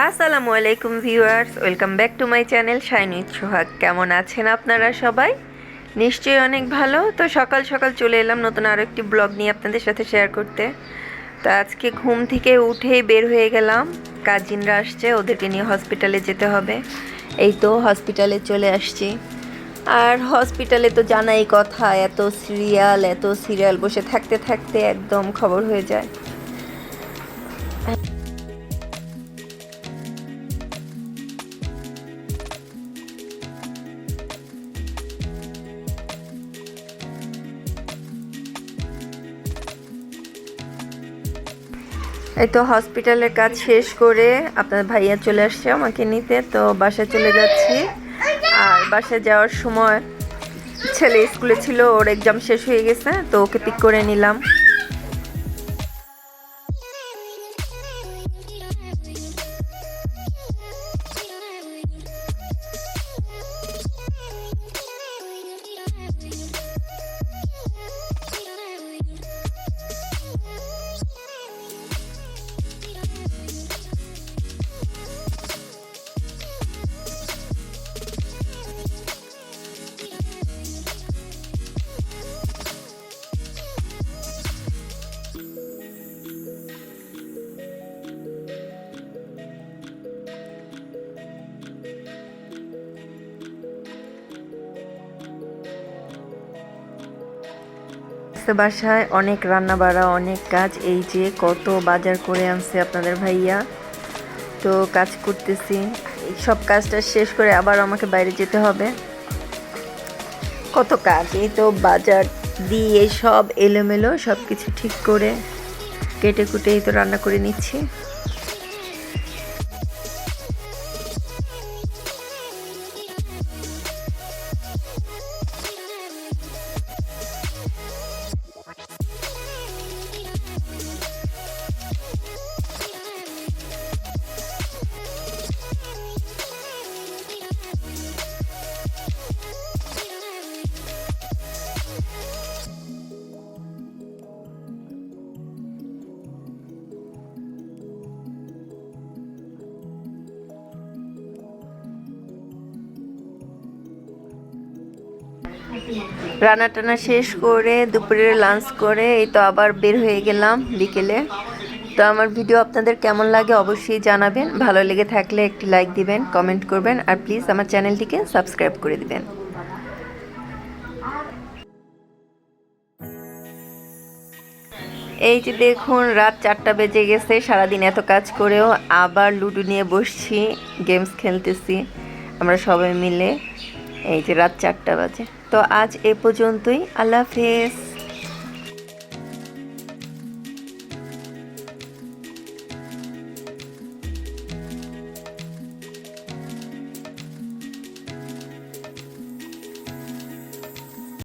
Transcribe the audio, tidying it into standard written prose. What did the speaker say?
আসসালামু আলাইকুম viewers, welcome back to my channel shine with Sohag. কেমন আছেন আপনারা সবাই? নিশ্চয়ই অনেক ভালো। তো সকাল সকাল চলে এলাম নতুন আরও একটি ব্লগ নিয়ে আপনাদের সাথে শেয়ার করতে। তো আজকে ঘুম থেকে উঠেই বের হয়ে গেলাম, কাজিনরা আসছে, ওদেরকে নিয়ে হসপিটালে যেতে হবে। এই তো হসপিটালে চলে আসছি। আর হসপিটালে তো জানাই কথা, এত সিরিয়াল বসে থাকতে থাকতে একদম খবর হয়ে যায়। এই তো হসপিটালের কাজ শেষ করে আপনার ভাইয়া চলে আসছে আমাকে নিতে, তো বাসায় চলে যাচ্ছি। আর বাসায় যাওয়ার সময় ছেলে স্কুলে ছিল, ওর এক্সাম শেষ হয়ে গেছে, তো ওকে পিক করে নিলাম। বাসায় অনেক রান্না বাড়া, অনেক কাজ। এই যে কত বাজার করে আনছে আপনাদের ভাইয়া, তো কাজ করতেছি। সব কাজটা শেষ করে আবার আমাকে বাইরে যেতে হবে, কত কাজ। এই তো বাজার দিয়ে সব এলোমেলো, সব কিছু ঠিক করে কেটে কুটে এই তো রান্না করে নিচ্ছি। রান্না টানা শেষ করে দুপুরের লাঞ্চ করে এই তো আবার বের হয়ে গেলাম বিকেলে। তো আমার ভিডিও আপনাদের কেমন লাগে অবশ্যই জানাবেন। ভালো লেগে থাকলে একটি লাইক দিবেন, কমেন্ট করবেন, আর প্লিজ আমার চ্যানেলটিকে সাবস্ক্রাইব করে দিবেন। এই যে দেখুন, রাত 4টা বেজে গেছে। সারাদিন এত কাজ করেও আবার লুডো নিয়ে বসছি, গেমস খেলতেছি আমরা সবাই মিলে। এই যে রাত 4টা বাজে। তো আজ এ পর্যন্তই, আল্লাহ হাফেজ।